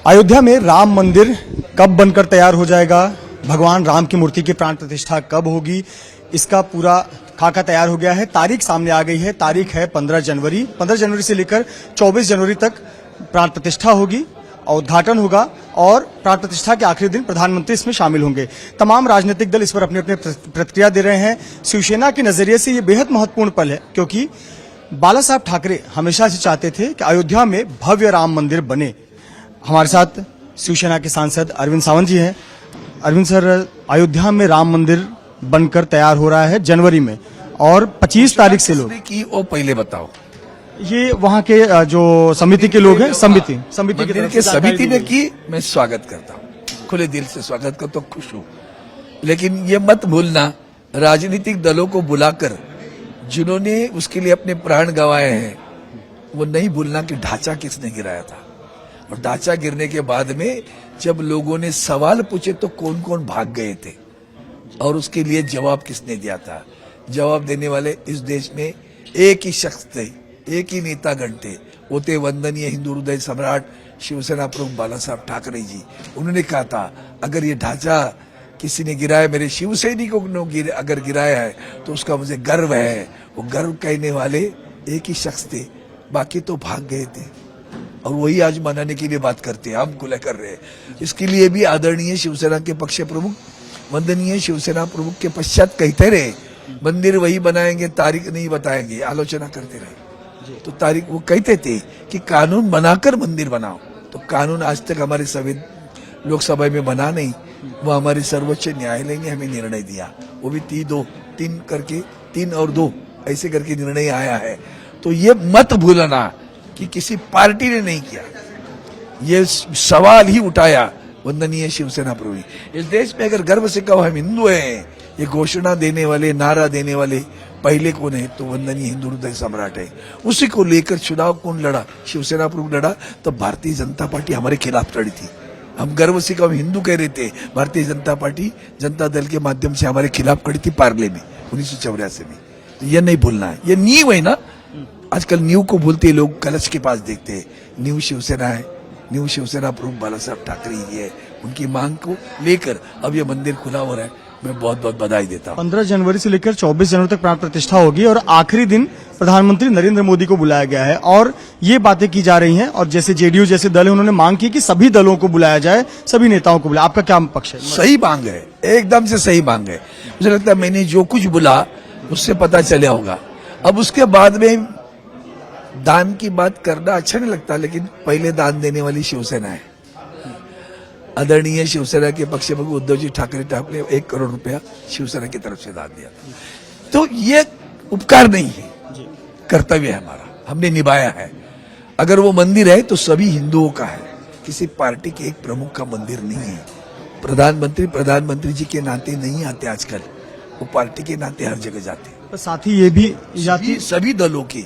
अयोध्या में राम मंदिर कब बनकर तैयार हो जाएगा, भगवान राम की मूर्ति की प्राण प्रतिष्ठा कब होगी, इसका पूरा खाका तैयार हो गया है। तारीख सामने आ गई है। तारीख है 15 जनवरी। 15 जनवरी से लेकर 24 जनवरी तक प्राण प्रतिष्ठा होगी और उद्घाटन होगा और प्राण प्रतिष्ठा के आखिरी दिन प्रधानमंत्री इसमें शामिल होंगे। तमाम राजनीतिक दल इस पर अपनी अपनी प्रतिक्रिया दे रहे हैं। शिवसेना के नजरिए से ये बेहद महत्वपूर्ण पल है, क्योंकि बाला साहब ठाकरे हमेशा से चाहते थे कि अयोध्या में भव्य राम मंदिर बने। हमारे साथ शिवसेना के सांसद अरविंद सावंत जी हैं। अरविंद सर, अयोध्या में राम मंदिर बनकर तैयार हो रहा है जनवरी में और 25 तारीख से लोग की वो पहले बताओ। ये वहाँ के जो समिति के लोग हैं, समिति के समिति ने की, मैं स्वागत करता हूँ, खुले दिल से स्वागत करता हूँ, खुश हूँ। लेकिन ये मत भूलना, राजनीतिक दलों को बुलाकर जिन्होंने उसके लिए अपने प्राण गंवाए हैं, वो नहीं भूलना कि ढांचा किसने गिराया था। और ढांचा गिरने के बाद में जब लोगों ने सवाल पूछे तो कौन कौन भाग गए थे और उसके लिए जवाब किसने दिया था। जवाब देने वाले इस देश में एक ही शख्स थे, एक ही नेतागण थे, वो थे वंदनीय हिंदू हृदय सम्राट शिवसेना प्रमुख बाला साहब ठाकरे जी। उन्होंने कहा था, अगर ये ढांचा किसी ने गिराया, मेरे शिव सैनिकों ने अगर गिराया है तो उसका मुझे गर्व है। वो गर्व कहने वाले एक ही शख्स थे, बाकी तो भाग गए थे। और वही आज मनाने के लिए बात करते हैं, हम खुला कर रहे हैं। इसके लिए भी आदरणीय शिवसेना के पक्ष प्रमुख, वंदनीय शिवसेना प्रमुख के पश्चात कहते रहे, मंदिर वही बनाएंगे, तारीख नहीं बताएंगे, आलोचना करते रहे। तो तारीख वो कहते थे कि कानून बनाकर मंदिर बनाओ। तो कानून आज तक हमारे सभी लोकसभा में बना नहीं, वो हमारे सर्वोच्च न्यायालय ने हमें निर्णय दिया। वो भी 3 और 2 ऐसे करके निर्णय आया है। तो ये मत भूलना कि किसी पार्टी ने नहीं किया, ये सवाल ही उठाया वंदनीय शिवसेना प्रमुख। इस देश में अगर गर्व से कहो हम हिंदू हैं, ये घोषणा देने वाले, नारा देने वाले पहले कौन है तो वंदनीय हिंदू हृदय सम्राट है। उसी को लेकर चुनाव कौन लड़ा, शिवसेना प्रमुख लड़ा। तो भारतीय जनता पार्टी हमारे खिलाफ लड़ी थी। हम गर्व से कहो हिंदू कह रहे थे, भारतीय जनता पार्टी जनता दल के माध्यम से हमारे खिलाफ खड़ी थी पार्ले में 1984 में। तो ये नहीं भूलना है, ये नींव है ना। आजकल नींव को भूलते लोग कलश के पास देखते हैं। नींव शिवसेना है, न्यू शिवसेना प्रमुख बाला साहब ठाकरे ही है। उनकी मांग को लेकर अब ये मंदिर खुला हो रहा है, मैं बहुत बहुत बधाई देता हूँ। 15 जनवरी से लेकर 24 जनवरी तक प्राण प्रतिष्ठा होगी और आखिरी दिन प्रधानमंत्री नरेंद्र मोदी को बुलाया गया है और ये बातें की जा रही हैं। और जैसे जेडीयू जैसे दल है, उन्होंने मांग की कि सभी दलों को बुलाया जाए, सभी नेताओं को बुलाया। आपका क्या पक्ष है? सही मांग है, एकदम से सही मांग है। मुझे लगता है मैंने जो कुछ बोला उससे पता चला होगा। अब उसके बाद में दान की बात करना अच्छा नहीं लगता, लेकिन पहले दान देने वाली शिवसेना है। आदरणीय शिवसेना के पक्ष में उद्धव जी ठाकरे ने 1 करोड़ रुपया शिवसेना की तरफ से दान दिया। तो ये उपकार नहीं है, कर्तव्य है हमारा, हमने निभाया है। अगर वो मंदिर है तो सभी हिंदुओं का है, किसी पार्टी के एक प्रमुख का मंदिर नहीं है। प्रधानमंत्री जी के नाते नहीं आते आजकल, वो पार्टी के नाते हर जगह जाते हैं। तो साथ ही ये भी सभी दलों के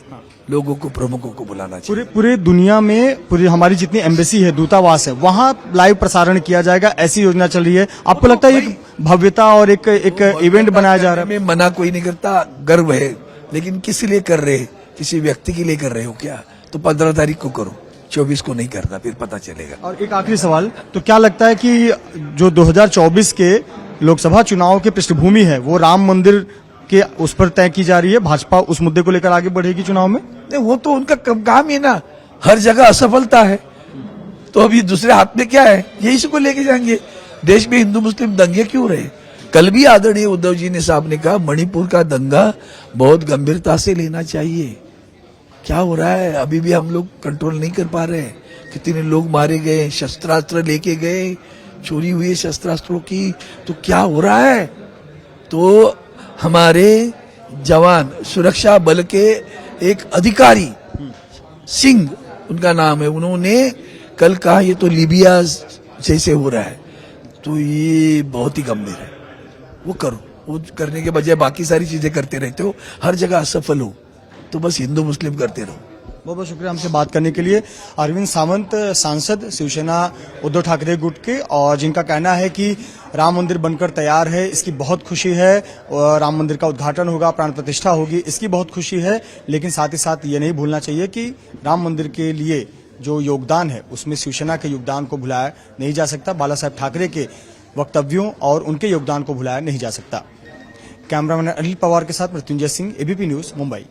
लोगों को, प्रमुखों को बुलाना चाहिए। पूरे दुनिया में, पूरी हमारी जितनी एम्बेसी है, दूतावास है, वहाँ लाइव प्रसारण किया जाएगा, ऐसी योजना चल रही है। आपको लगता है एक भव्यता और एक इवेंट बनाया जा रहा है? मैं मना कोई नहीं करता, गर्व है, लेकिन किस लिए कर रहे हैं? किसी व्यक्ति के लिए कर रहे हो क्या? तो 15 तारीख को करो, 24 को नहीं करना, फिर पता चलेगा। और एक आखिरी सवाल, तो क्या लगता है कि जो 2024 के लोकसभा चुनाव की पृष्ठभूमि है, वो राम मंदिर के उस पर तय की जा रही है? भाजपा उस मुद्दे को लेकर आगे बढ़ेगी चुनाव में? नहीं, वो तो उनका काम है ना, हर जगह असफलता है, तो अभी दूसरे हाथ में क्या है, यही से को लेके जाएंगे। देश में हिंदू मुस्लिम दंगे क्यों रहे? कल भी आदरणीय उद्धव जी ने साहब ने कहा, मणिपुर का दंगा बहुत गंभीरता से लेना चाहिए। क्या हो रहा है, अभी भी हम लोग कंट्रोल नहीं कर पा रहे हैं। कितने लोग मारे गए, शस्त्रास्त्र लेके गए, चोरी हुई शस्त्रास्त्रों की, तो क्या हो रहा है? तो हमारे जवान, सुरक्षा बल के एक अधिकारी, सिंह उनका नाम है, उन्होंने कल कहा ये तो लीबिया जैसे हो रहा है, तो ये बहुत ही गंभीर है। वो करो, वो करने के बजाय बाकी सारी चीजें करते रहते हो, हर जगह असफल हो, तो बस हिंदू मुस्लिम करते रहो। बहुत बहुत शुक्रिया हमसे बात करने के लिए। अरविंद सावंत, सांसद शिवसेना उद्धव ठाकरे गुट के, और जिनका कहना है कि राम मंदिर बनकर तैयार है, इसकी बहुत खुशी है। राम मंदिर का उद्घाटन होगा, प्राण प्रतिष्ठा होगी, इसकी बहुत खुशी है। लेकिन साथ ही साथ ये नहीं भूलना चाहिए कि राम मंदिर के लिए जो योगदान है उसमें शिवसेना के योगदान को भुलाया नहीं जा सकता। बाला साहेब ठाकरे के वक्तव्यों और उनके योगदान को भुलाया नहीं जा सकता। कैमरामैन अनिल पवार के साथ मृत्युंजय सिंह, एबीपी न्यूज, मुंबई।